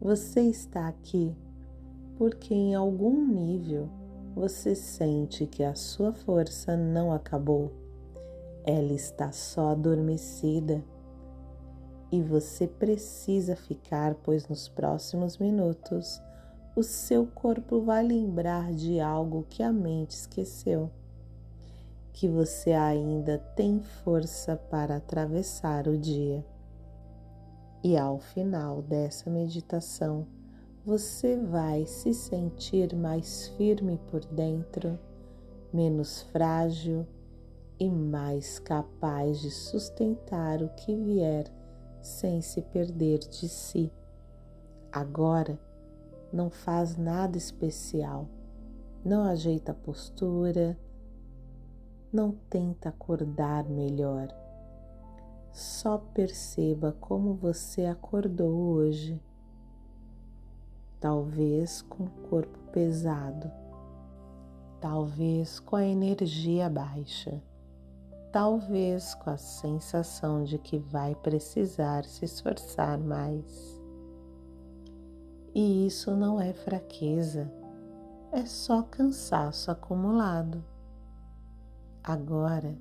Você está aqui porque em algum nível você sente que a sua força não acabou. Ela está só adormecida e você precisa ficar, pois nos próximos minutos o seu corpo vai lembrar de algo que a mente esqueceu, que você ainda tem força para atravessar o dia. E ao final dessa meditação, você vai se sentir mais firme por dentro, menos frágil e mais capaz de sustentar o que vier sem se perder de si. Agora, não faz nada especial, não ajeita a postura, não tenta acordar melhor. Só perceba como você acordou hoje, talvez com o corpo pesado, talvez com a energia baixa, talvez com a sensação de que vai precisar se esforçar mais. E isso não é fraqueza, é só cansaço acumulado. Agora,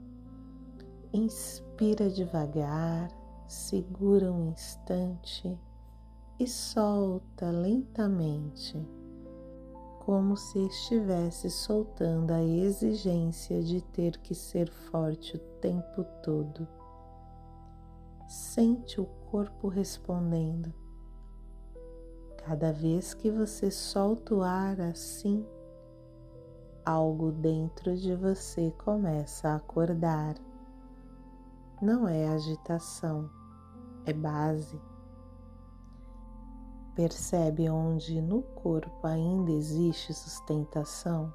inspira devagar, segura um instante e solta lentamente, como se estivesse soltando a exigência de ter que ser forte o tempo todo. Sente o corpo respondendo. Cada vez que você solta o ar assim, algo dentro de você começa a acordar. Não é agitação, é base. Percebe onde no corpo ainda existe sustentação,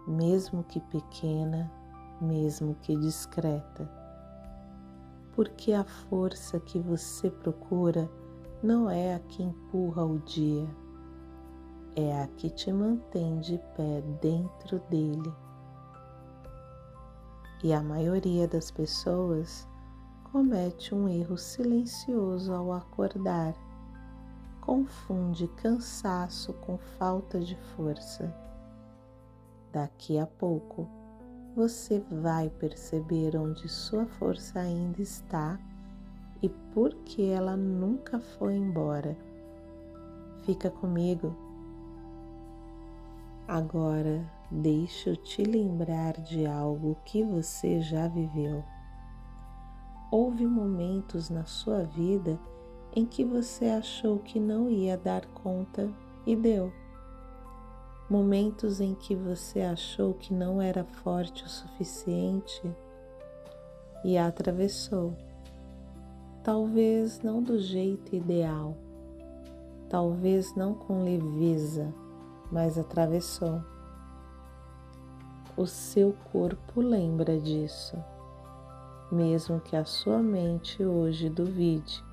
mesmo que pequena, mesmo que discreta. Porque a força que você procura não é a que empurra o dia, é a que te mantém de pé dentro dele. E a maioria das pessoas comete um erro silencioso ao acordar. Confunde cansaço com falta de força. Daqui a pouco, você vai perceber onde sua força ainda está e por que ela nunca foi embora. Fica comigo. Agora, deixa eu te lembrar de algo que você já viveu. Houve momentos na sua vida em que você achou que não ia dar conta e deu. Momentos em que você achou que não era forte o suficiente e atravessou. Talvez não do jeito ideal, talvez não com leveza, mas atravessou. O seu corpo lembra disso, mesmo que a sua mente hoje duvide.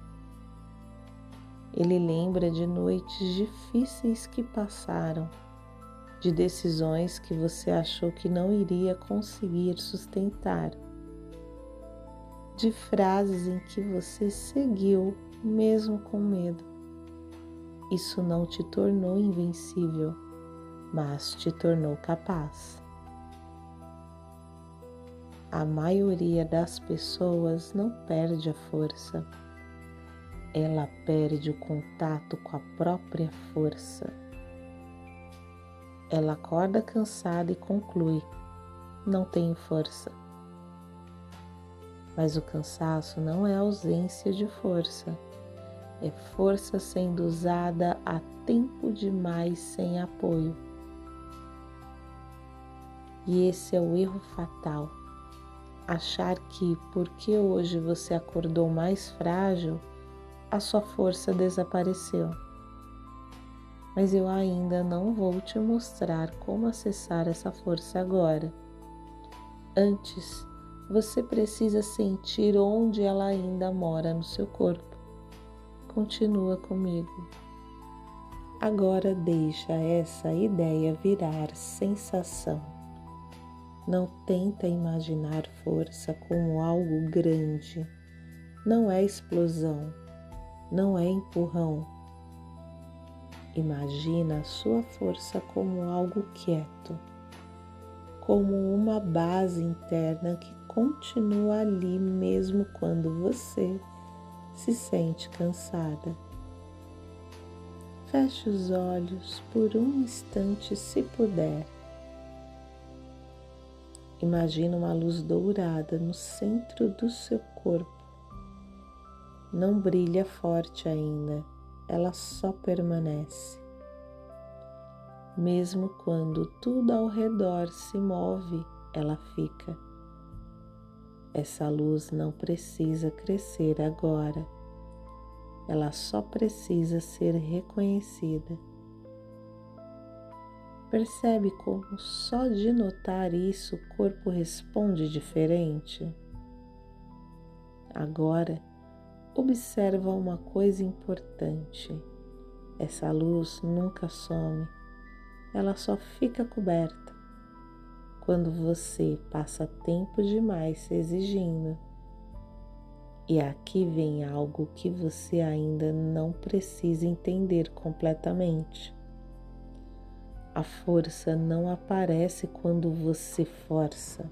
Ele lembra de noites difíceis que passaram, de decisões que você achou que não iria conseguir sustentar, de frases em que você seguiu mesmo com medo. Isso não te tornou invencível, mas te tornou capaz. A maioria das pessoas não perde a força, ela perde o contato com a própria força. Ela acorda cansada e conclui: não tenho força. Mas o cansaço não é ausência de força, é força sendo usada a tempo demais sem apoio. E esse é o erro fatal. Achar que porque hoje você acordou mais frágil, a sua força desapareceu. Mas eu ainda não vou te mostrar como acessar essa força agora. Antes, você precisa sentir onde ela ainda mora no seu corpo. Continua comigo. Agora deixa essa ideia virar sensação. Não tenta imaginar força como algo grande. Não é explosão, não é empurrão. Imagina a sua força como algo quieto, como uma base interna que continua ali mesmo quando você se sente cansada. Feche os olhos por um instante, se puder. Imagina uma luz dourada no centro do seu corpo. Não brilha forte ainda, ela só permanece. Mesmo quando tudo ao redor se move, ela fica. Essa luz não precisa crescer agora. Ela só precisa ser reconhecida. Percebe como só de notar isso o corpo responde diferente? Agora, observa uma coisa importante. Essa luz nunca some, ela só fica coberta quando você passa tempo demais se exigindo. E aqui vem algo que você ainda não precisa entender completamente. A força não aparece quando você força.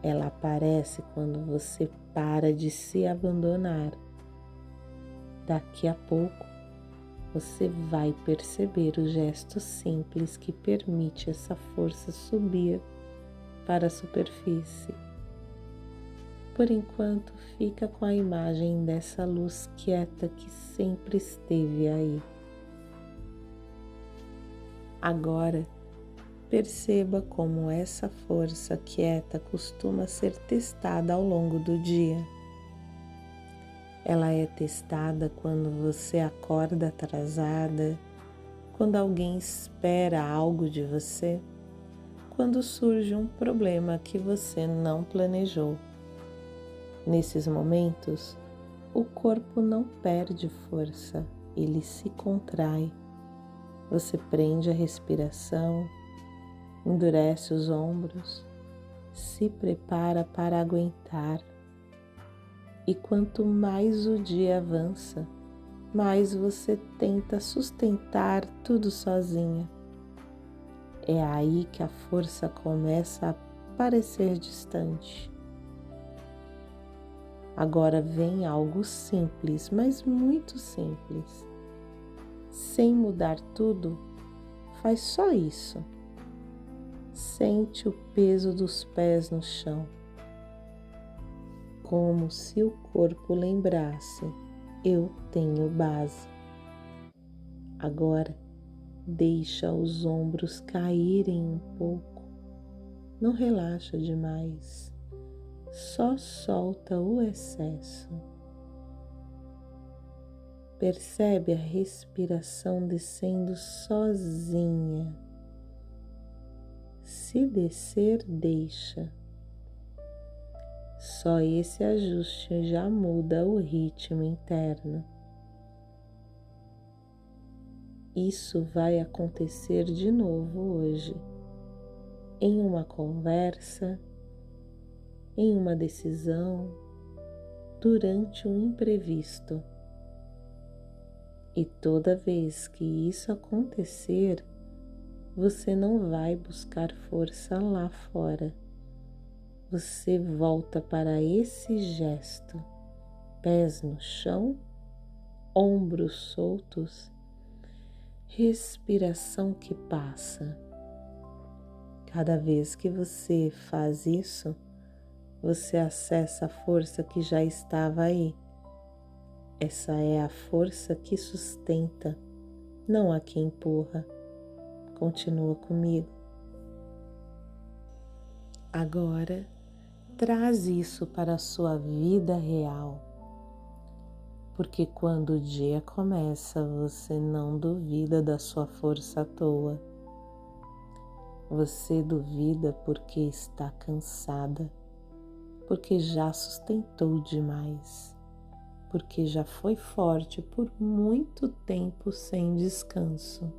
Ela aparece quando você para de se abandonar. Daqui a pouco, você vai perceber o gesto simples que permite essa força subir para a superfície. Por enquanto, fica com a imagem dessa luz quieta que sempre esteve aí. Agora, perceba como essa força quieta costuma ser testada ao longo do dia. Ela é testada quando você acorda atrasada, quando alguém espera algo de você, quando surge um problema que você não planejou. Nesses momentos, o corpo não perde força, ele se contrai. Você prende a respiração, endurece os ombros, se prepara para aguentar. E quanto mais o dia avança, mais você tenta sustentar tudo sozinha. É aí que a força começa a parecer distante. Agora vem algo simples, mas muito simples. Sem mudar tudo, faz só isso. Sente o peso dos pés no chão. Como se o corpo lembrasse, eu tenho base. Agora, deixa os ombros caírem um pouco. Não relaxa demais. Só solta o excesso. Percebe a respiração descendo sozinha. Se descer, deixa. Só esse ajuste já muda o ritmo interno. Isso vai acontecer de novo hoje, em uma conversa, em uma decisão, durante um imprevisto. E toda vez que isso acontecer, você não vai buscar força lá fora. Você volta para esse gesto, pés no chão, ombros soltos, respiração que passa. Cada vez que você faz isso, você acessa a força que já estava aí. Essa é a força que sustenta, não a que empurra. Continua comigo. Agora, traz isso para a sua vida real. Porque quando o dia começa, você não duvida da sua força à toa. Você duvida porque está cansada, porque já sustentou demais, porque já foi forte por muito tempo sem descanso.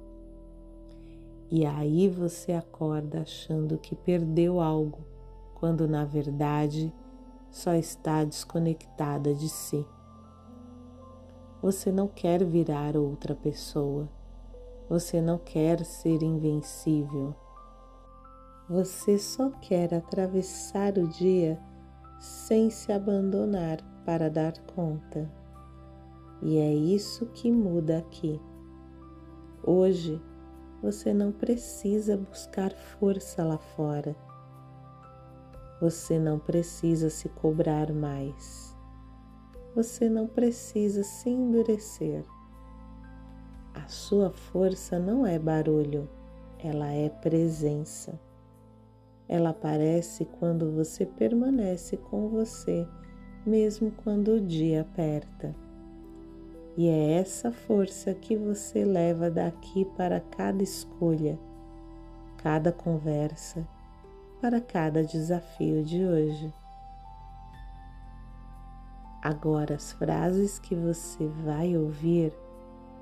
E aí você acorda achando que perdeu algo, quando na verdade só está desconectada de si. Você não quer virar outra pessoa, Você não quer ser invencível. Você só quer atravessar o dia sem se abandonar para dar conta. E é isso que muda aqui. Hoje, você não precisa buscar força lá fora. Você não precisa se cobrar mais. Você não precisa se endurecer. A sua força não é barulho, ela é presença. Ela aparece quando você permanece com você, mesmo quando o dia aperta. E é essa força que você leva daqui para cada escolha, cada conversa, para cada desafio de hoje. Agora, as frases que você vai ouvir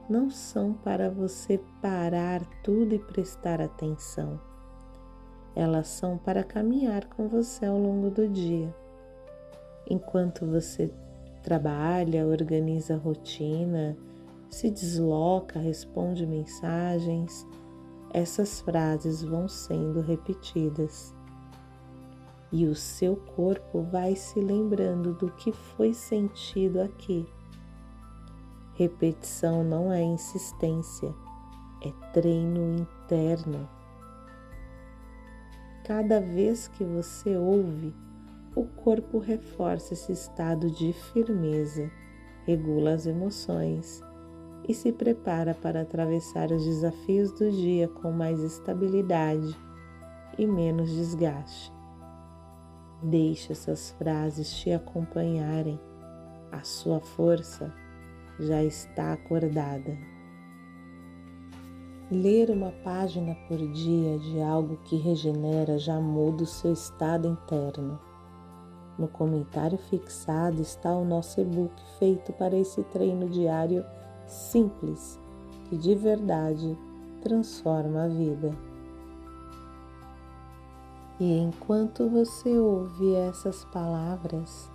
não são para você parar tudo e prestar atenção. Elas são para caminhar com você ao longo do dia. Enquanto você trabalha, organiza a rotina, se desloca, responde mensagens, essas frases vão sendo repetidas. E o seu corpo vai se lembrando do que foi sentido aqui. Repetição não é insistência, é treino interno. Cada vez que você ouve, o corpo reforça esse estado de firmeza, regula as emoções e se prepara para atravessar os desafios do dia com mais estabilidade e menos desgaste. Deixe essas frases te acompanharem. A sua força já está acordada. Ler uma página por dia de algo que regenera já muda o seu estado interno. No comentário fixado está o nosso e-book feito para esse treino diário simples, que de verdade transforma a vida. E enquanto você ouve essas palavras,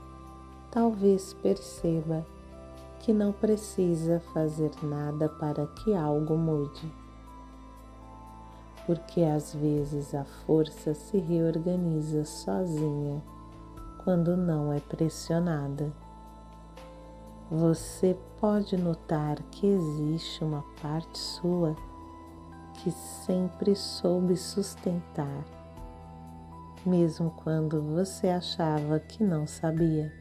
talvez perceba que não precisa fazer nada para que algo mude. Porque às vezes a força se reorganiza sozinha quando não é pressionada. Você pode notar que existe uma parte sua que sempre soube sustentar, mesmo quando você achava que não sabia.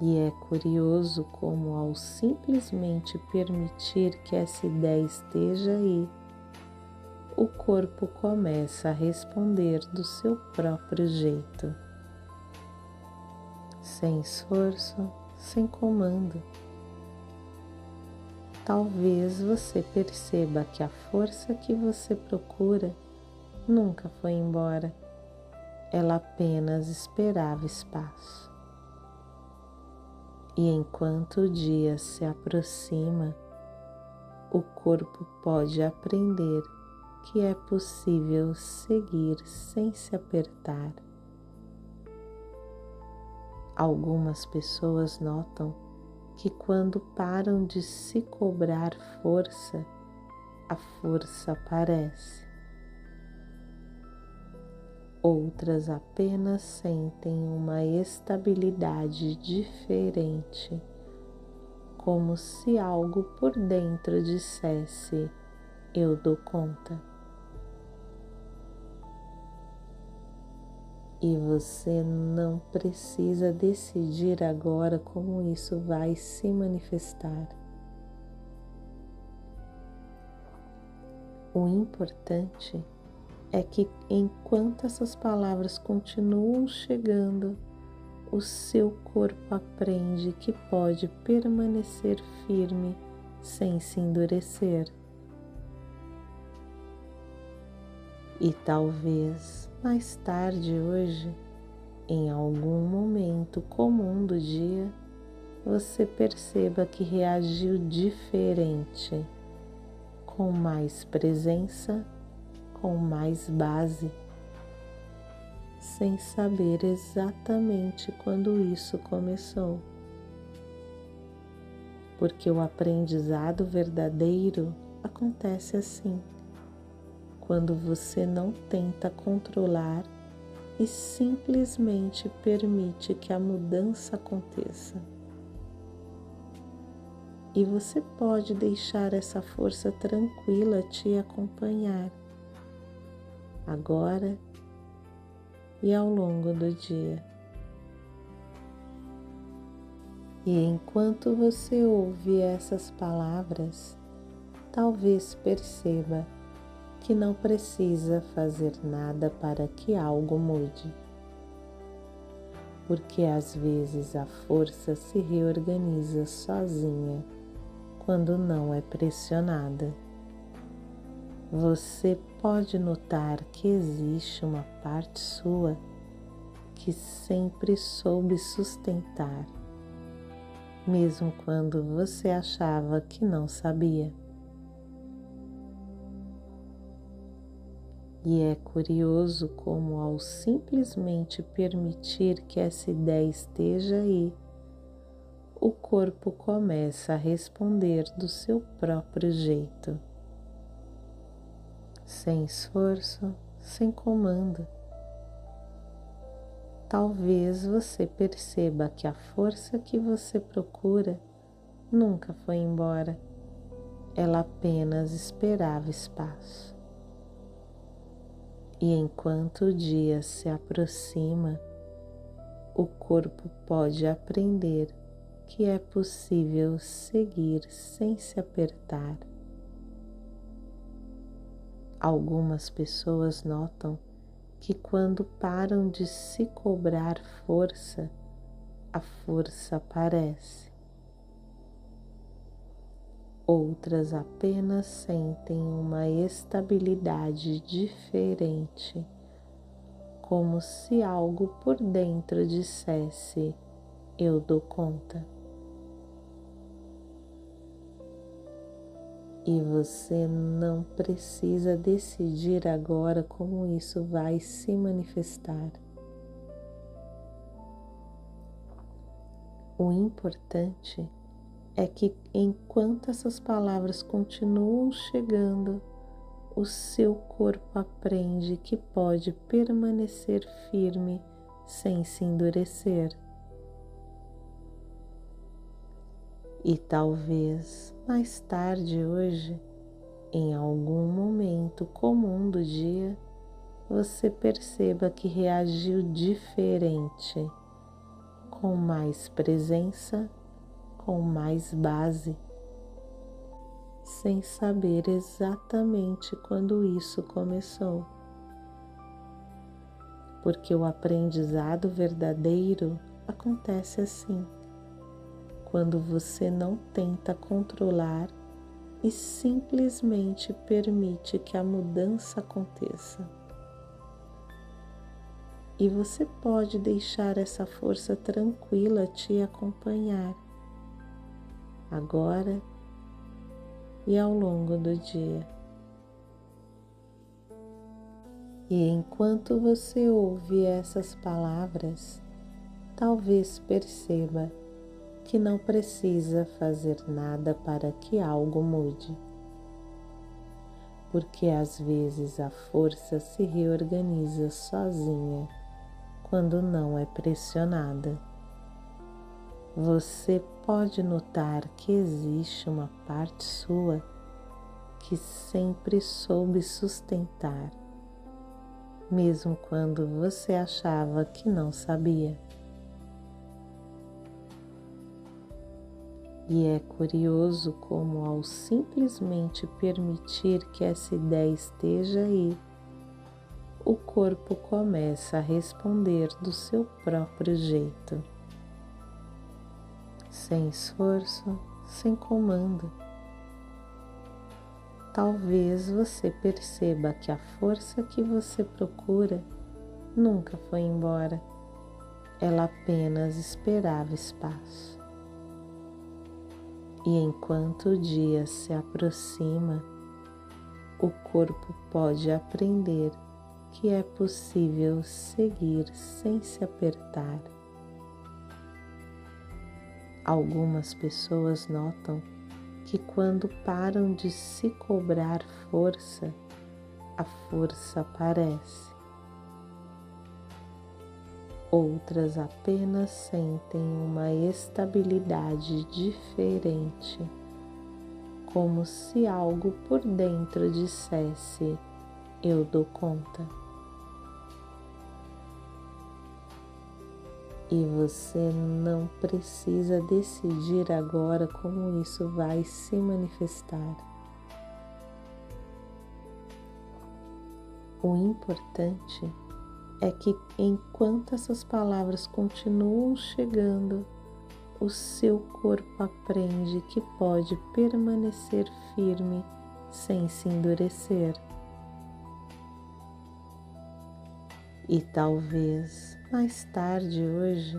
E é curioso como, ao simplesmente permitir que essa ideia esteja aí, o corpo começa a responder do seu próprio jeito, sem esforço, sem comando. Talvez você perceba que a força que você procura nunca foi embora, ela apenas esperava espaço. E enquanto o dia se aproxima, o corpo pode aprender que é possível seguir sem se apertar. Algumas pessoas notam que quando param de se cobrar força, a força aparece. Outras apenas sentem uma estabilidade diferente, como se algo por dentro dissesse: eu dou conta. E você não precisa decidir agora como isso vai se manifestar. O importante é que enquanto essas palavras continuam chegando, o seu corpo aprende que pode permanecer firme sem se endurecer. E talvez mais tarde hoje, em algum momento comum do dia, você perceba que reagiu diferente, com mais presença, com mais base, sem saber exatamente quando isso começou. porque o aprendizado verdadeiro acontece assim, quando você não tenta controlar e simplesmente permite que a mudança aconteça. E você pode deixar essa força tranquila te acompanhar, agora e ao longo do dia. E enquanto você ouve essas palavras, talvez perceba que não precisa fazer nada para que algo mude, porque às vezes a força se reorganiza sozinha quando não é pressionada. Você pode notar que existe uma parte sua que sempre soube sustentar, mesmo quando você achava que não sabia. E é curioso como, ao simplesmente permitir que essa ideia esteja aí, o corpo começa a responder do seu próprio jeito, sem esforço, sem comando. Talvez você perceba que a força que você procura nunca foi embora, ela apenas esperava espaço. E enquanto o dia se aproxima, o corpo pode aprender que é possível seguir sem se apertar. Algumas pessoas notam que quando param de se cobrar força, a força aparece. Outras apenas sentem uma estabilidade diferente, como se algo por dentro dissesse: eu dou conta. E você não precisa decidir agora como isso vai se manifestar. O importante é que enquanto essas palavras continuam chegando, o seu corpo aprende que pode permanecer firme sem se endurecer. E talvez mais tarde hoje, em algum momento comum do dia, você perceba que reagiu diferente, com mais presença, com mais base, sem saber exatamente quando isso começou. Porque o aprendizado verdadeiro acontece assim, quando você não tenta controlar e simplesmente permite que a mudança aconteça. E você pode deixar essa força tranquila te acompanhar, agora e ao longo do dia. E enquanto você ouve essas palavras, talvez perceba que não precisa fazer nada para que algo mude, porque às vezes a força se reorganiza sozinha quando não é pressionada. Você pode notar que existe uma parte sua que sempre soube sustentar, mesmo quando você achava que não sabia. E é curioso como, ao simplesmente permitir que essa ideia esteja aí, o corpo começa a responder do seu próprio jeito, sem esforço, sem comando. Talvez você perceba que a força que você procura nunca foi embora, ela apenas esperava espaço. E enquanto o dia se aproxima, o corpo pode aprender que é possível seguir sem se apertar. Algumas pessoas notam que quando param de se cobrar força, a força aparece. Outras apenas sentem uma estabilidade diferente, como se algo por dentro dissesse: eu dou conta. E você não precisa decidir agora como isso vai se manifestar. O importante é que enquanto essas palavras continuam chegando, o seu corpo aprende que pode permanecer firme sem se endurecer. E talvez mais tarde hoje,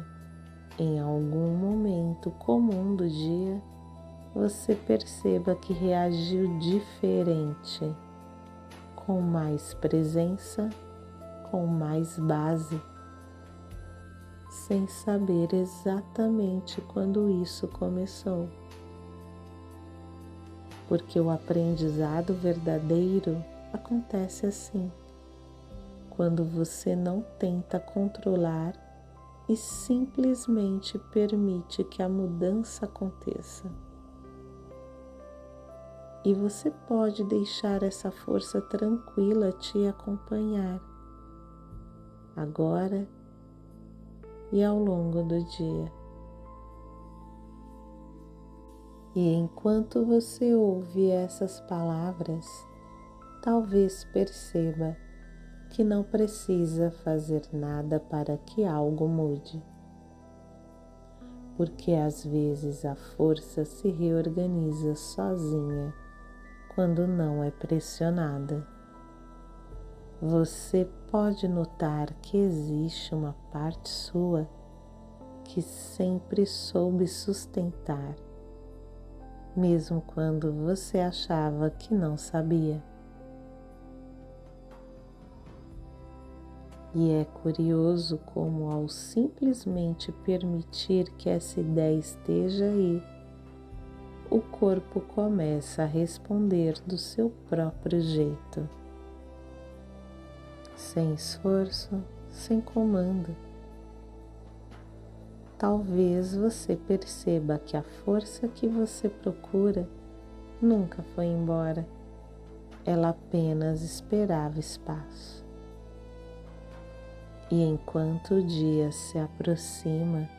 em algum momento comum do dia, você perceba que reagiu diferente, com mais presença, com mais base, sem saber exatamente quando isso começou. Porque o aprendizado verdadeiro acontece assim, quando você não tenta controlar e simplesmente permite que a mudança aconteça. E você pode deixar essa força tranquila te acompanhar, agora e ao longo do dia. E enquanto você ouve essas palavras, talvez perceba que não precisa fazer nada para que algo mude, porque às vezes a força se reorganiza sozinha quando não é pressionada. Você pode notar que existe uma parte sua que sempre soube sustentar, mesmo quando você achava que não sabia. E é curioso como, ao simplesmente permitir que essa ideia esteja aí, o corpo começa a responder do seu próprio jeito, sem esforço, sem comando. Talvez você perceba que a força que você procura nunca foi embora, ela apenas esperava espaço. E enquanto o dia se aproxima,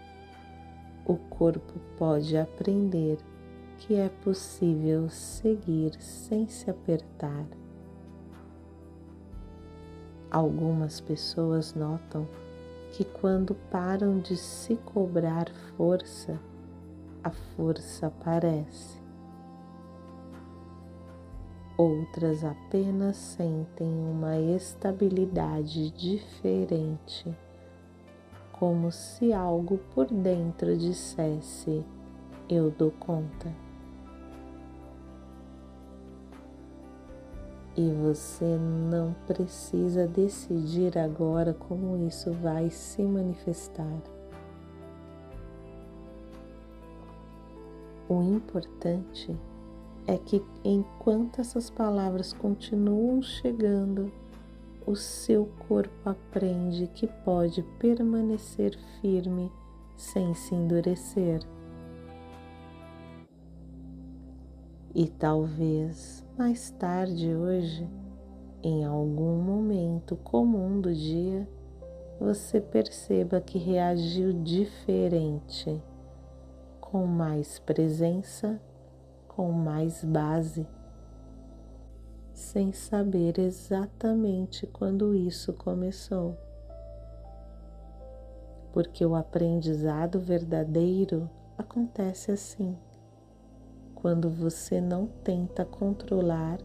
o corpo pode aprender que é possível seguir sem se apertar. Algumas pessoas notam que quando param de se cobrar força, a força aparece. Outras apenas sentem uma estabilidade diferente, como se algo por dentro dissesse: eu dou conta. E você não precisa decidir agora como isso vai se manifestar. O importante é que enquanto essas palavras continuam chegando, o seu corpo aprende que pode permanecer firme sem se endurecer. E talvez mais tarde hoje, em algum momento comum do dia, você perceba que reagiu diferente, com mais presença, com mais base, sem saber exatamente quando isso começou. Porque o aprendizado verdadeiro acontece assim, quando você não tenta controlar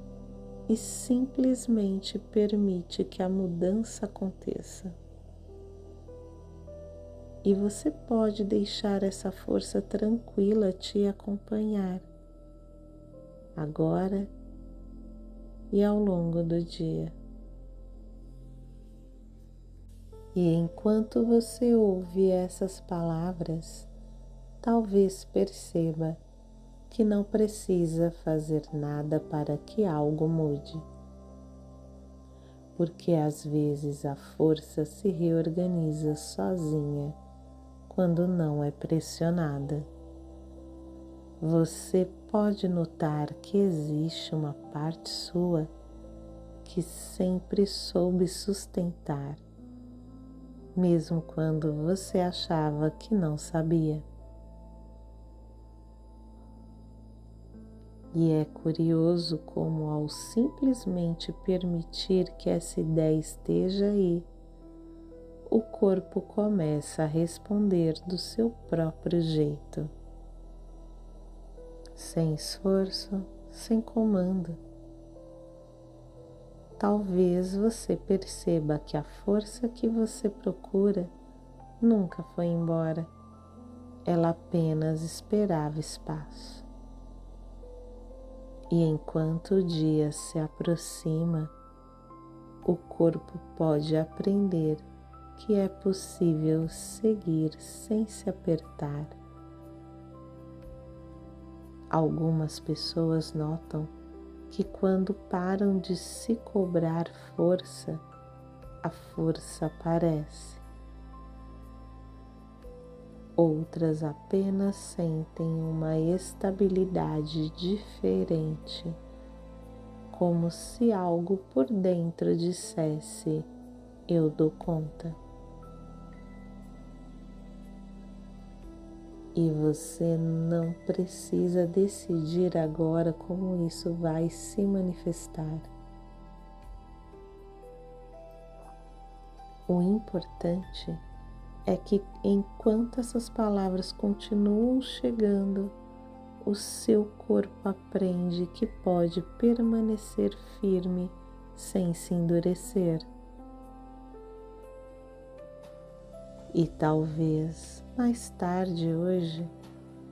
e simplesmente permite que a mudança aconteça. E você pode deixar essa força tranquila te acompanhar, agora e ao longo do dia. E enquanto você ouve essas palavras, talvez perceba que não precisa fazer nada para que algo mude, porque às vezes a força se reorganiza sozinha quando não é pressionada. Você pode notar que existe uma parte sua que sempre soube sustentar, mesmo quando você achava que não sabia. E é curioso como, ao simplesmente permitir que essa ideia esteja aí, o corpo começa a responder do seu próprio jeito, sem esforço, sem comando. Talvez você perceba que a força que você procura nunca foi embora, ela apenas esperava espaço. E enquanto o dia se aproxima, o corpo pode aprender que é possível seguir sem se apertar. Algumas pessoas notam que quando param de se cobrar força, a força aparece. Outras apenas sentem uma estabilidade diferente, como se algo por dentro dissesse: eu dou conta. E você não precisa decidir agora como isso vai se manifestar. O importante é que enquanto essas palavras continuam chegando, o seu corpo aprende que pode permanecer firme sem se endurecer. E talvez mais tarde hoje,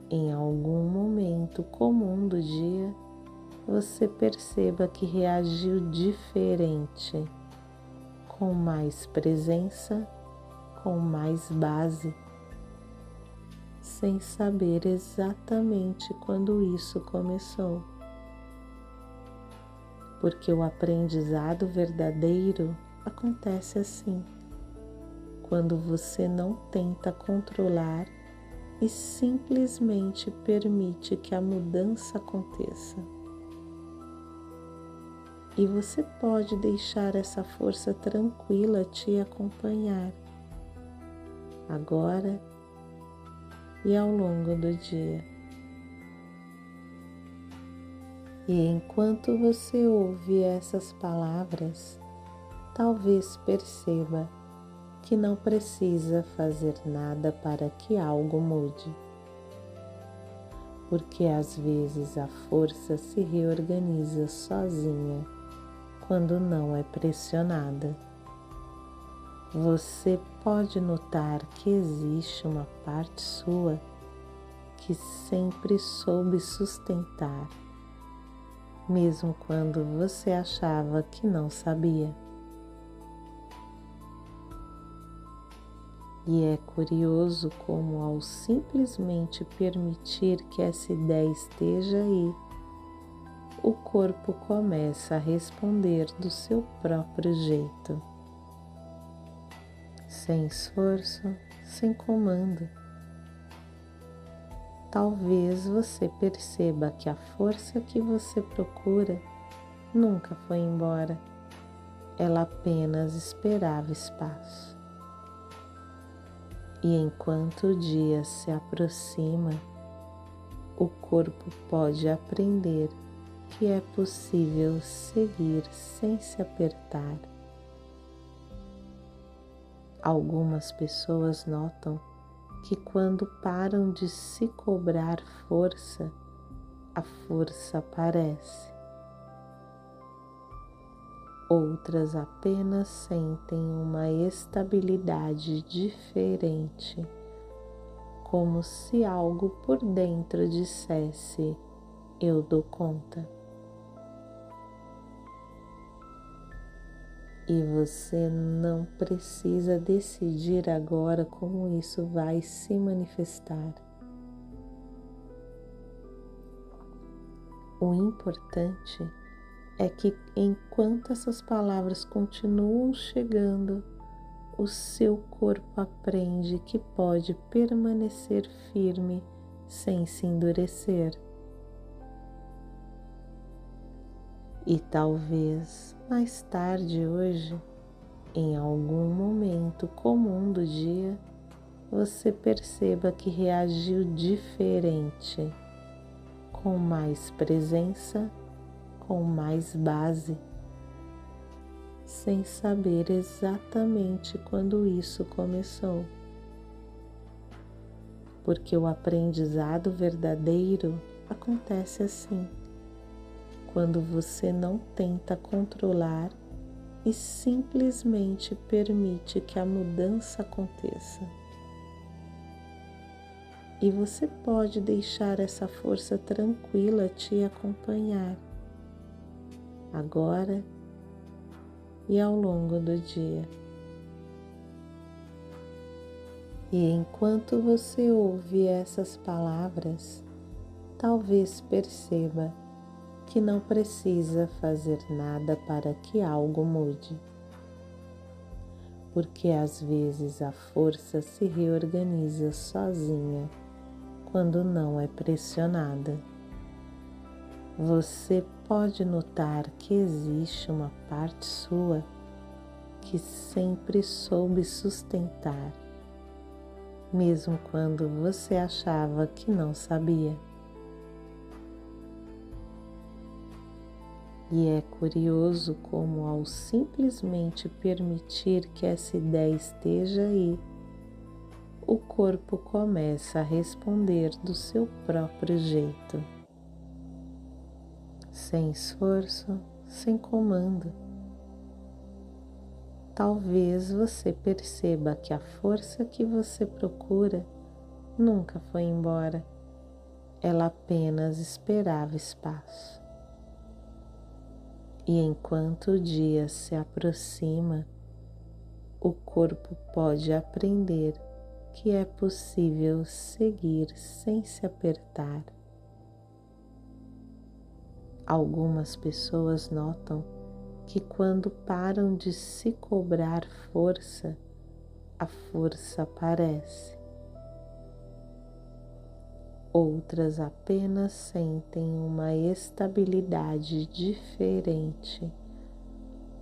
em algum momento comum do dia, você perceba que reagiu diferente, com mais presença, com mais base, sem saber exatamente quando isso começou. Porque o aprendizado verdadeiro acontece assim, quando você não tenta controlar e simplesmente permite que a mudança aconteça. E você pode deixar essa força tranquila te acompanhar, agora e ao longo do dia. E enquanto você ouve essas palavras, talvez perceba que não precisa fazer nada para que algo mude, porque às vezes a força se reorganiza sozinha quando não é pressionada. Você pode notar que existe uma parte sua que sempre soube sustentar, mesmo quando você achava que não sabia. E é curioso como, ao simplesmente permitir que essa ideia esteja aí, o corpo começa a responder do seu próprio jeito, sem esforço, sem comando. Talvez você perceba que a força que você procura nunca foi embora, ela apenas esperava espaço. E enquanto o dia se aproxima, o corpo pode aprender que é possível seguir sem se apertar. Algumas pessoas notam que quando param de se cobrar força, a força aparece. Outras apenas sentem uma estabilidade diferente, como se algo por dentro dissesse: eu dou conta. E você não precisa decidir agora como isso vai se manifestar. O importante é que enquanto essas palavras continuam chegando, o seu corpo aprende que pode permanecer firme sem se endurecer. E talvez mais tarde hoje, em algum momento comum do dia, você perceba que reagiu diferente, com mais presença, com mais base, sem saber exatamente quando isso começou. Porque o aprendizado verdadeiro acontece assim, quando você não tenta controlar e simplesmente permite que a mudança aconteça. E você pode deixar essa força tranquila te acompanhar, agora e ao longo do dia. E enquanto você ouve essas palavras, talvez perceba que não precisa fazer nada para que algo mude, porque às vezes a força se reorganiza sozinha quando não é pressionada. Você pode notar que existe uma parte sua que sempre soube sustentar, mesmo quando você achava que não sabia. E é curioso como, ao simplesmente permitir que essa ideia esteja aí, o corpo começa a responder do seu próprio jeito, sem esforço, sem comando. Talvez você perceba que a força que você procura nunca foi embora, ela apenas esperava espaço. E enquanto o dia se aproxima, o corpo pode aprender que é possível seguir sem se apertar. Algumas pessoas notam que quando param de se cobrar força, a força aparece. Outras apenas sentem uma estabilidade diferente,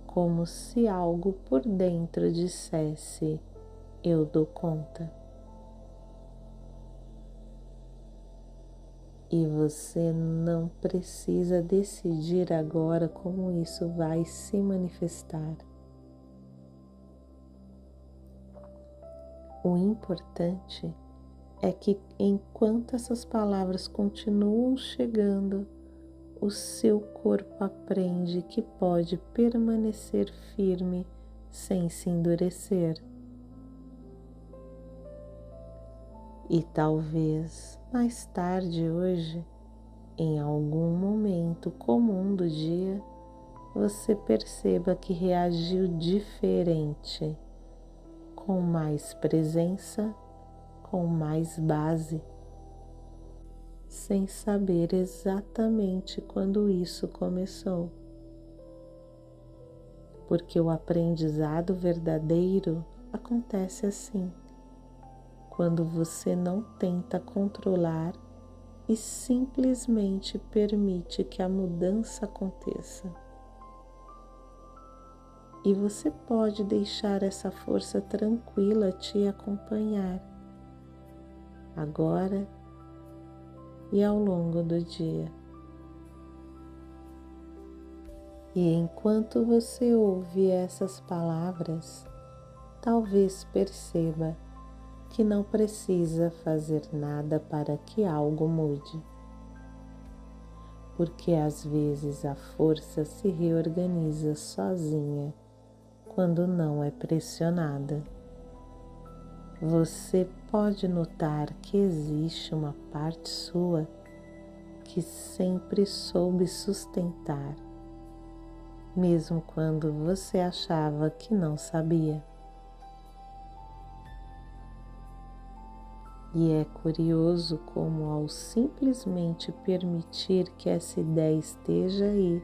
como se algo por dentro dissesse: eu dou conta. E você não precisa decidir agora como isso vai se manifestar. O importante é que enquanto essas palavras continuam chegando, o seu corpo aprende que pode permanecer firme sem se endurecer. E talvez mais tarde hoje, em algum momento comum do dia, você perceba que reagiu diferente, com mais presença, com mais base, sem saber exatamente quando isso começou. Porque o aprendizado verdadeiro acontece assim, quando você não tenta controlar e simplesmente permite que a mudança aconteça. E você pode deixar essa força tranquila te acompanhar, agora e ao longo do dia. E enquanto você ouve essas palavras, talvez perceba que não precisa fazer nada para que algo mude, porque às vezes a força se reorganiza sozinha quando não é pressionada. Você pode notar que existe uma parte sua que sempre soube sustentar, mesmo quando você achava que não sabia. E é curioso como, ao simplesmente permitir que essa ideia esteja aí,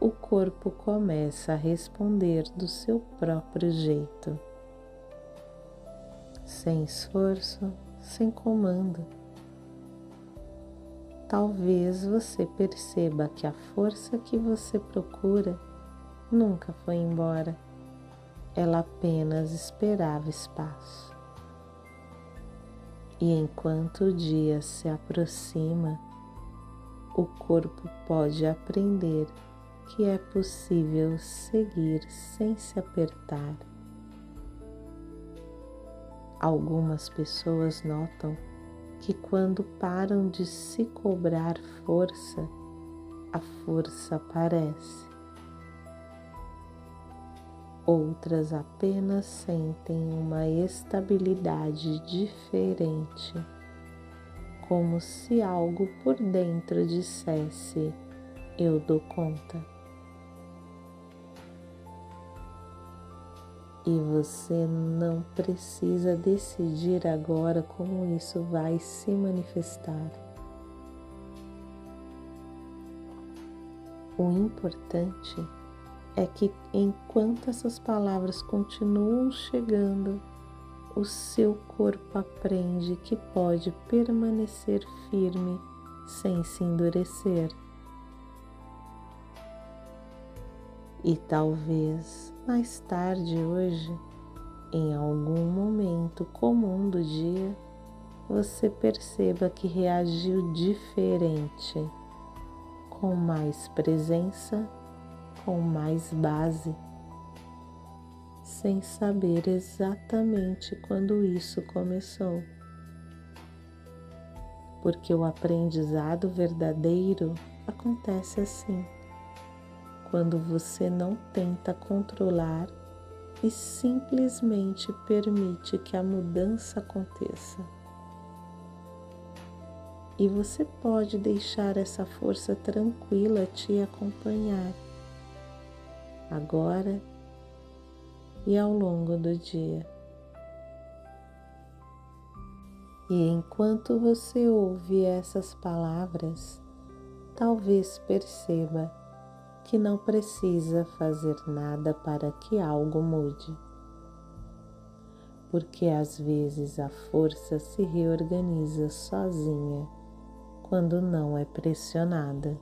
o corpo começa a responder do seu próprio jeito, sem esforço, sem comando. Talvez você perceba que a força que você procura nunca foi embora, ela apenas esperava espaço. E enquanto o dia se aproxima, o corpo pode aprender que é possível seguir sem se apertar. Algumas pessoas notam que quando param de se cobrar força, a força aparece. Outras apenas sentem uma estabilidade diferente, como se algo por dentro dissesse: eu dou conta. E você não precisa decidir agora como isso vai se manifestar. O importante é que enquanto essas palavras continuam chegando, o seu corpo aprende que pode permanecer firme sem se endurecer. E talvez mais tarde hoje, em algum momento comum do dia, você perceba que reagiu diferente, com mais presença, com mais base, sem saber exatamente quando isso começou. Porque o aprendizado verdadeiro acontece assim, quando você não tenta controlar e simplesmente permite que a mudança aconteça. E você pode deixar essa força tranquila te acompanhar, agora e ao longo do dia. E enquanto você ouve essas palavras, talvez perceba que não precisa fazer nada para que algo mude, porque às vezes a força se reorganiza sozinha quando não é pressionada.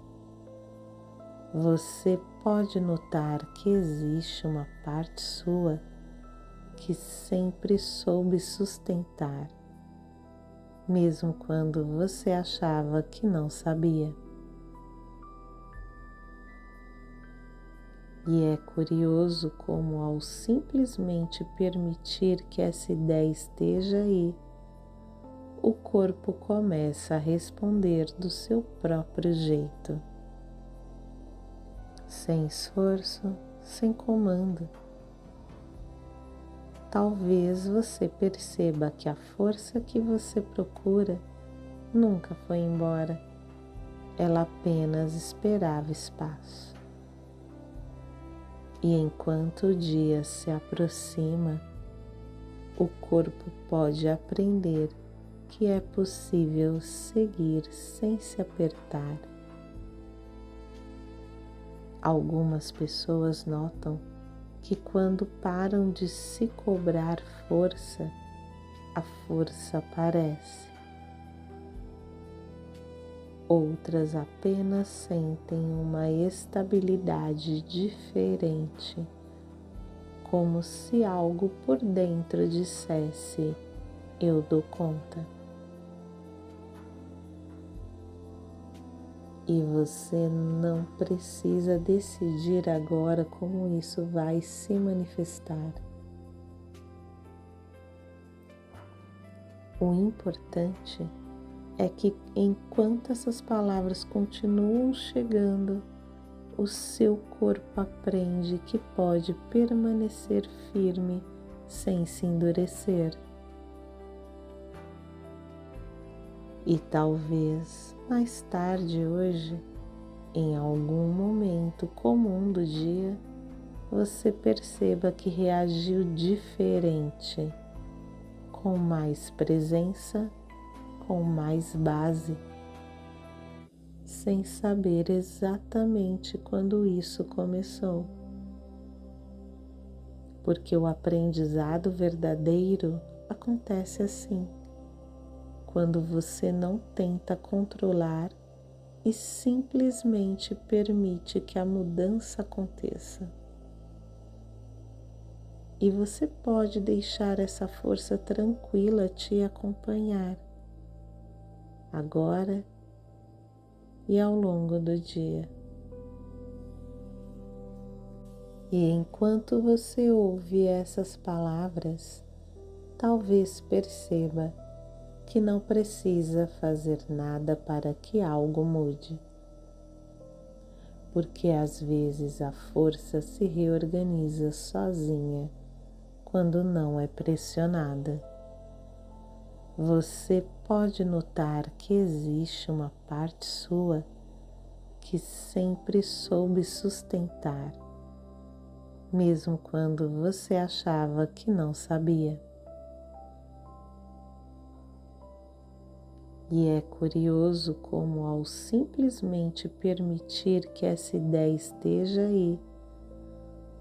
Você pode notar que existe uma parte sua que sempre soube sustentar, mesmo quando você achava que não sabia. E é curioso como, ao simplesmente permitir que essa ideia esteja aí, o corpo começa a responder do seu próprio jeito, sem esforço, sem comando. Talvez você perceba que a força que você procura nunca foi embora, ela apenas esperava espaço. E enquanto o dia se aproxima, o corpo pode aprender que é possível seguir sem se apertar. Algumas pessoas notam que quando param de se cobrar força, a força aparece. Outras apenas sentem uma estabilidade diferente, como se algo por dentro dissesse: eu dou conta. E você não precisa decidir agora como isso vai se manifestar. O importante é que enquanto essas palavras continuam chegando, o seu corpo aprende que pode permanecer firme sem se endurecer. E talvez mais tarde hoje, em algum momento comum do dia, você perceba que reagiu diferente, com mais presença, com mais base, sem saber exatamente quando isso começou. Porque o aprendizado verdadeiro acontece assim, quando você não tenta controlar e simplesmente permite que a mudança aconteça. E você pode deixar essa força tranquila te acompanhar, agora e ao longo do dia. E enquanto você ouve essas palavras, talvez perceba que não precisa fazer nada para que algo mude. Porque às vezes a força se reorganiza sozinha quando não é pressionada. Você pode notar que existe uma parte sua que sempre soube sustentar, mesmo quando você achava que não sabia. E é curioso como, ao simplesmente permitir que essa ideia esteja aí,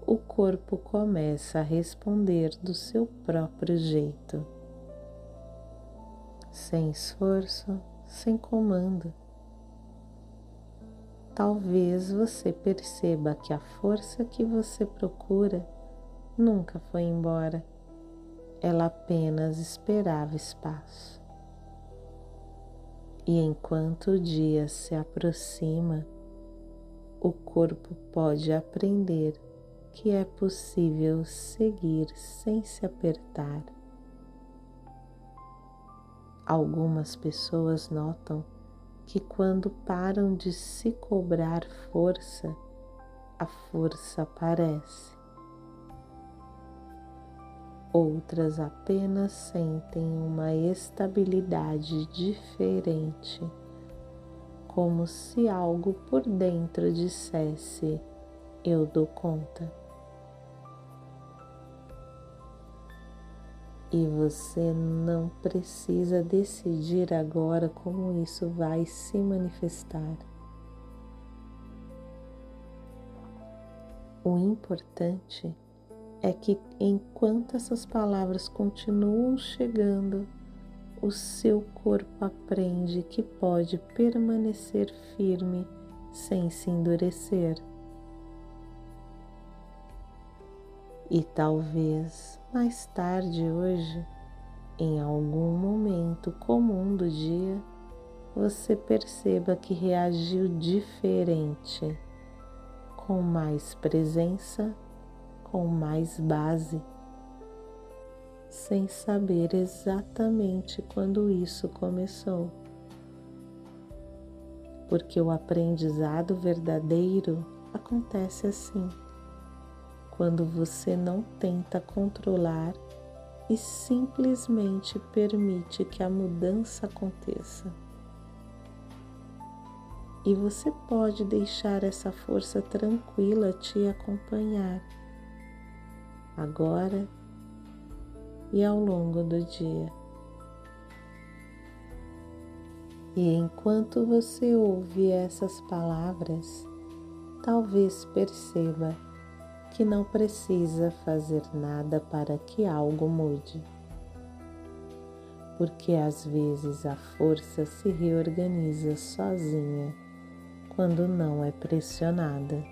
o corpo começa a responder do seu próprio jeito, sem esforço, sem comando. Talvez você perceba que a força que você procura nunca foi embora, ela apenas esperava espaço. E enquanto o dia se aproxima, o corpo pode aprender que é possível seguir sem se apertar. Algumas pessoas notam que quando param de se cobrar força, a força aparece. Outras apenas sentem uma estabilidade diferente, como se algo por dentro dissesse: eu dou conta. E você não precisa decidir agora como isso vai se manifestar. O importante é que enquanto essas palavras continuam chegando, o seu corpo aprende que pode permanecer firme sem se endurecer. E talvez mais tarde hoje, em algum momento comum do dia, você perceba que reagiu diferente, com mais presença, com mais base, sem saber exatamente quando isso começou. Porque o aprendizado verdadeiro acontece assim, quando você não tenta controlar e simplesmente permite que a mudança aconteça. E você pode deixar essa força tranquila te acompanhar, agora e ao longo do dia. E enquanto você ouve essas palavras, talvez perceba que não precisa fazer nada para que algo mude. Porque às vezes a força se reorganiza sozinha quando não é pressionada.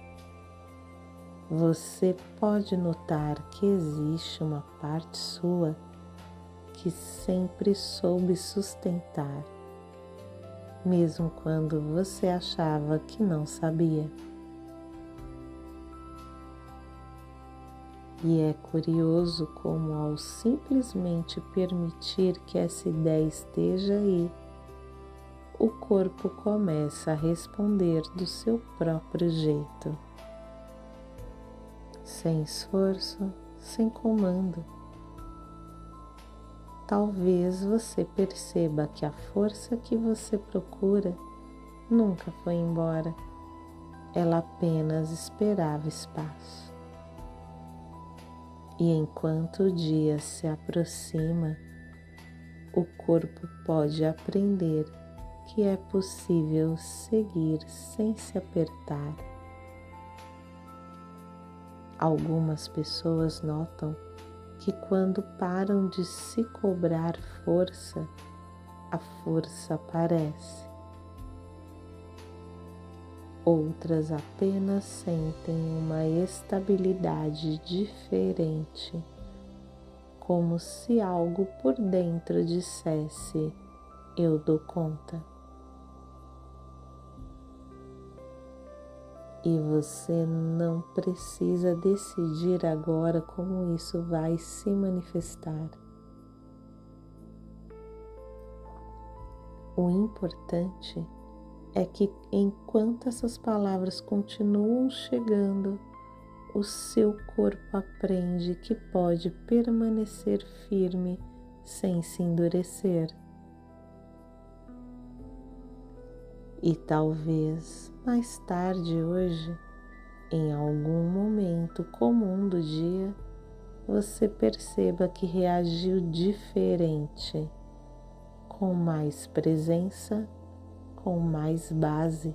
Você pode notar que existe uma parte sua que sempre soube sustentar, mesmo quando você achava que não sabia. E é curioso como, ao simplesmente permitir que essa ideia esteja aí, o corpo começa a responder do seu próprio jeito, sem esforço, sem comando. Talvez você perceba que a força que você procura nunca foi embora, ela apenas esperava espaço. E enquanto o dia se aproxima, o corpo pode aprender que é possível seguir sem se apertar. Algumas pessoas notam que quando param de se cobrar força, a força aparece. Outras apenas sentem uma estabilidade diferente, como se algo por dentro dissesse: eu dou conta. E você não precisa decidir agora como isso vai se manifestar. O importante é que enquanto essas palavras continuam chegando, o seu corpo aprende que pode permanecer firme sem se endurecer. E talvez mais tarde hoje, em algum momento comum do dia, você perceba que reagiu diferente, com mais presença, com mais base,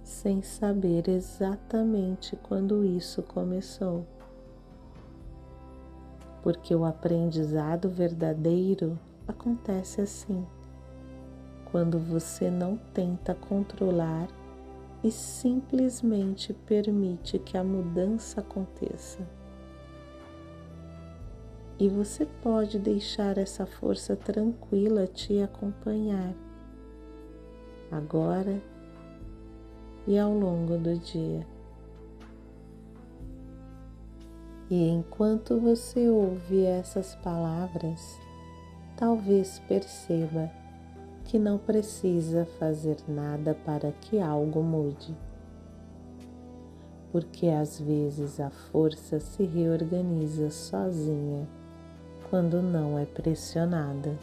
sem saber exatamente quando isso começou. Porque o aprendizado verdadeiro acontece assim, quando você não tenta controlar e simplesmente permite que a mudança aconteça. E você pode deixar essa força tranquila te acompanhar, agora e ao longo do dia. E enquanto você ouve essas palavras, talvez perceba que não precisa fazer nada para que algo mude, porque às vezes a força se reorganiza sozinha quando não é pressionada.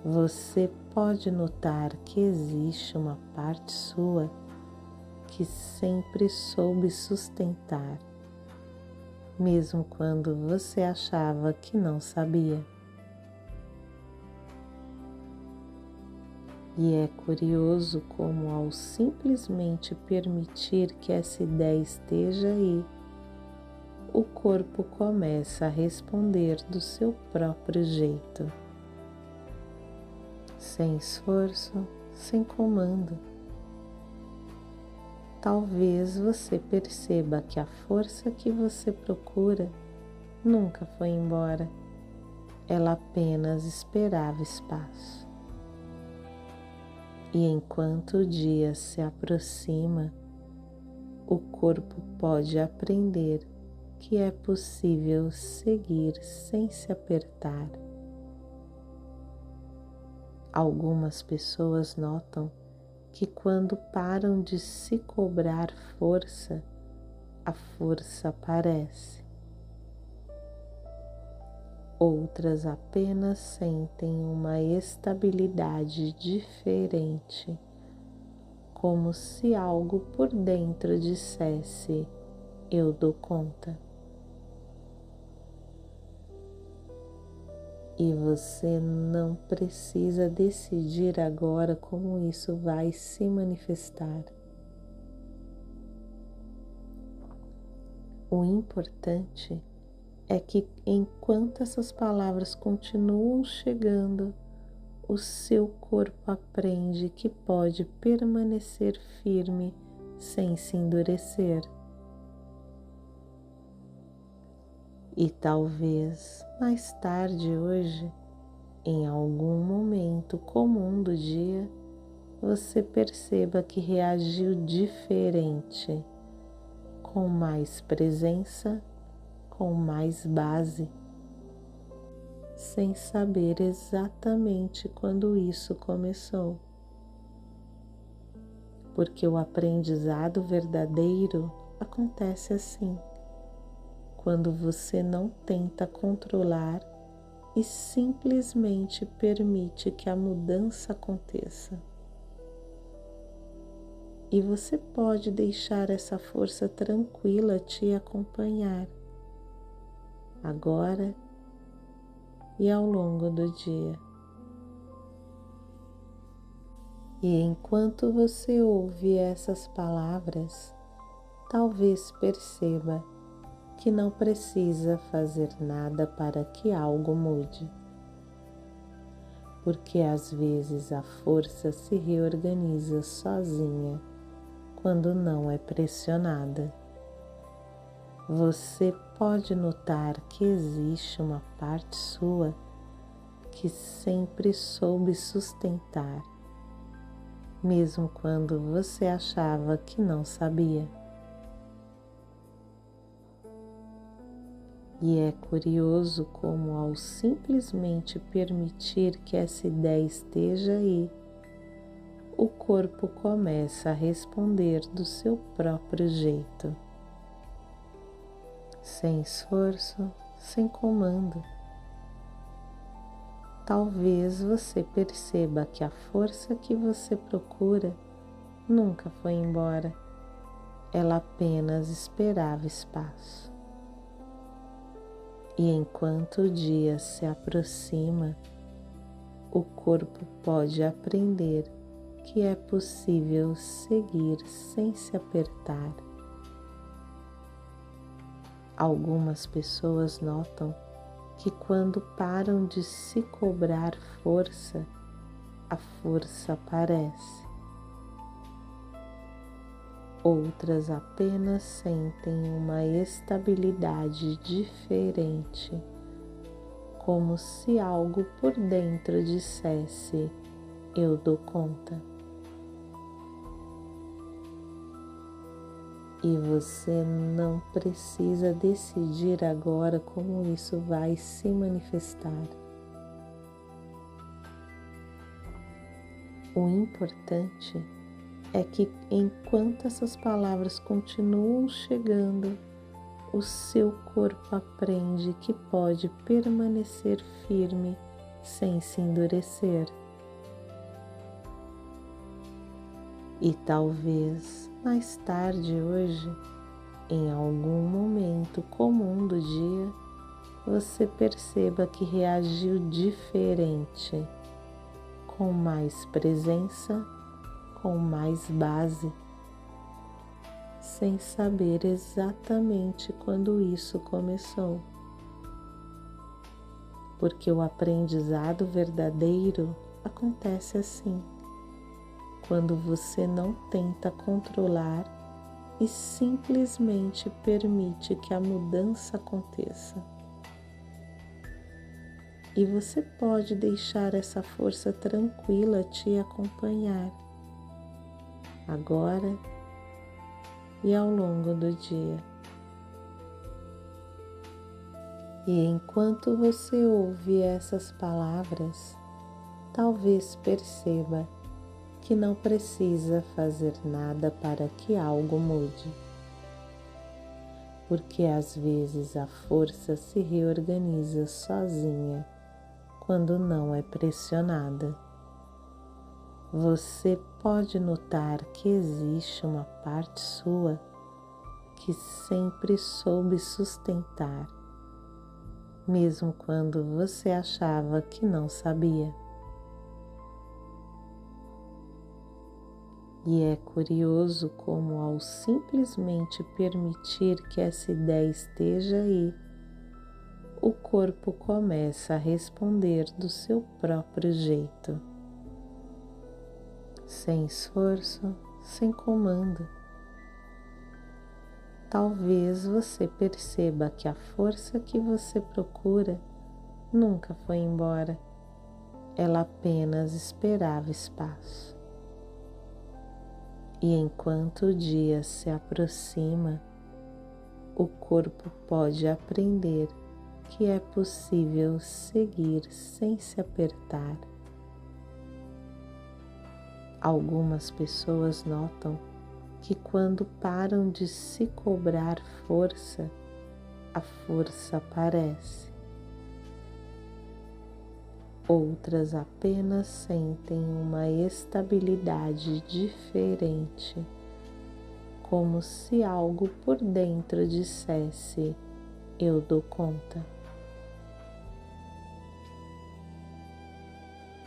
Você pode notar que existe uma parte sua que sempre soube sustentar, mesmo quando você achava que não sabia. E é curioso como, ao simplesmente permitir que essa ideia esteja aí, o corpo começa a responder do seu próprio jeito, sem esforço, sem comando. Talvez você perceba que a força que você procura nunca foi embora, ela apenas esperava espaço. E enquanto o dia se aproxima, o corpo pode aprender que é possível seguir sem se apertar. Algumas pessoas notam que quando param de se cobrar força, a força aparece. Outras apenas sentem uma estabilidade diferente, como se algo por dentro dissesse: eu dou conta. E você não precisa decidir agora como isso vai se manifestar. O importante é que enquanto essas palavras continuam chegando, o seu corpo aprende que pode permanecer firme sem se endurecer. E talvez mais tarde hoje, em algum momento comum do dia, você perceba que reagiu diferente, com mais presença, com mais base, sem saber exatamente quando isso começou. Porque o aprendizado verdadeiro acontece assim, quando você não tenta controlar e simplesmente permite que a mudança aconteça. E você pode deixar essa força tranquila te acompanhar, agora e ao longo do dia. E enquanto você ouve essas palavras, talvez perceba que não precisa fazer nada para que algo mude, porque às vezes a força se reorganiza sozinha quando não é pressionada. Você pode notar que existe uma parte sua que sempre soube sustentar, mesmo quando você achava que não sabia. E é curioso como, ao simplesmente permitir que essa ideia esteja aí, o corpo começa a responder do seu próprio jeito, sem esforço, sem comando. Talvez você perceba que a força que você procura nunca foi embora, ela apenas esperava espaço. E enquanto o dia se aproxima, o corpo pode aprender que é possível seguir sem se apertar. Algumas pessoas notam que quando param de se cobrar força, a força aparece. Outras apenas sentem uma estabilidade diferente, como se algo por dentro dissesse: eu dou conta. E você não precisa decidir agora como isso vai se manifestar. O importante é que enquanto essas palavras continuam chegando, o seu corpo aprende que pode permanecer firme sem se endurecer. E talvez mais tarde hoje, em algum momento comum do dia, você perceba que reagiu diferente, com mais presença, com mais base, sem saber exatamente quando isso começou. Porque o aprendizado verdadeiro acontece assim, quando você não tenta controlar e simplesmente permite que a mudança aconteça. E você pode deixar essa força tranquila te acompanhar, agora e ao longo do dia. E enquanto você ouve essas palavras, talvez perceba que não precisa fazer nada para que algo mude, porque às vezes a força se reorganiza sozinha quando não é pressionada. Você pode notar que existe uma parte sua que sempre soube sustentar, mesmo quando você achava que não sabia. E é curioso como, ao simplesmente permitir que essa ideia esteja aí, o corpo começa a responder do seu próprio jeito, sem esforço, sem comando. Talvez você perceba que a força que você procura nunca foi embora, ela apenas esperava espaço. E enquanto o dia se aproxima, o corpo pode aprender que é possível seguir sem se apertar. Algumas pessoas notam que quando param de se cobrar força, a força aparece. Outras apenas sentem uma estabilidade diferente, como se algo por dentro dissesse: eu dou conta.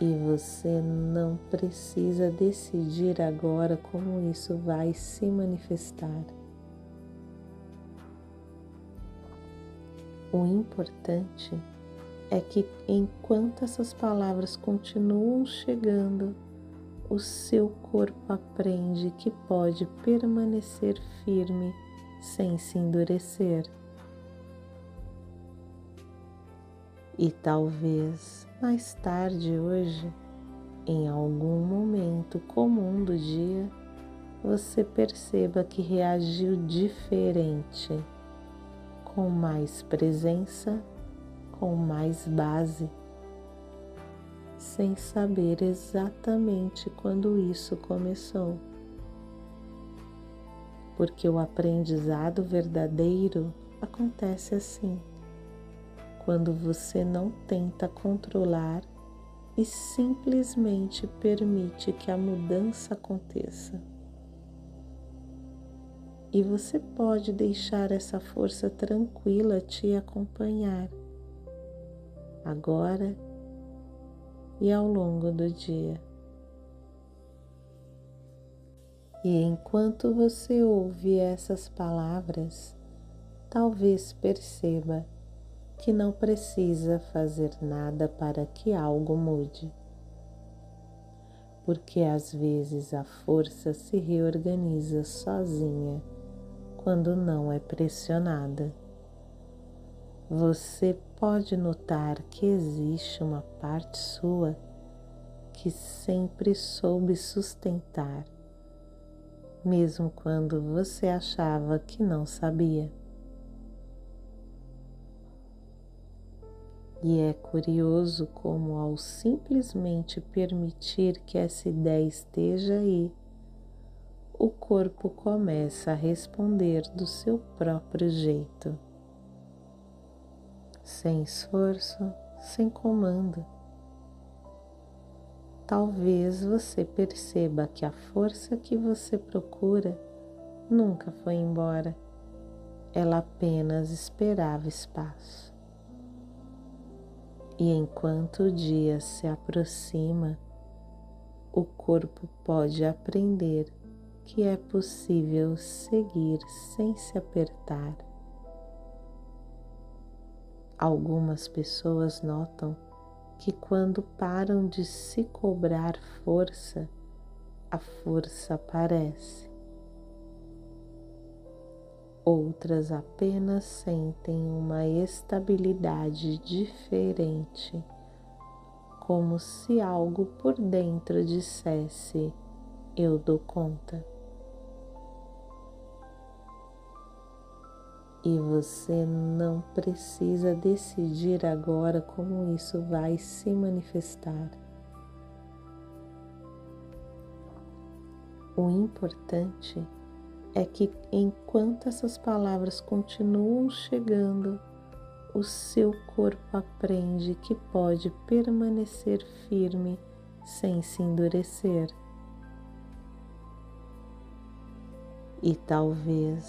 E você não precisa decidir agora como isso vai se manifestar. O importante é que enquanto essas palavras continuam chegando, o seu corpo aprende que pode permanecer firme sem se endurecer. E talvez mais tarde hoje, em algum momento comum do dia, você perceba que reagiu diferente, com mais presença, com mais base, sem saber exatamente quando isso começou. Porque o aprendizado verdadeiro acontece assim, quando você não tenta controlar e simplesmente permite que a mudança aconteça. E você pode deixar essa força tranquila te acompanhar, agora e ao longo do dia. E enquanto você ouve essas palavras, talvez perceba que não precisa fazer nada para que algo mude, porque às vezes a força se reorganiza sozinha quando não é pressionada. Você pode notar que existe uma parte sua que sempre soube sustentar, mesmo quando você achava que não sabia. E é curioso como, ao simplesmente permitir que essa ideia esteja aí, o corpo começa a responder do seu próprio jeito, sem esforço, sem comando. Talvez você perceba que a força que você procura nunca foi embora, ela apenas esperava espaço. E enquanto o dia se aproxima, o corpo pode aprender que é possível seguir sem se apertar. Algumas pessoas notam que quando param de se cobrar força, a força aparece. Outras apenas sentem uma estabilidade diferente, como se algo por dentro dissesse: eu dou conta. E você não precisa decidir agora como isso vai se manifestar. O importante é que enquanto essas palavras continuam chegando, o seu corpo aprende que pode permanecer firme sem se endurecer. E talvez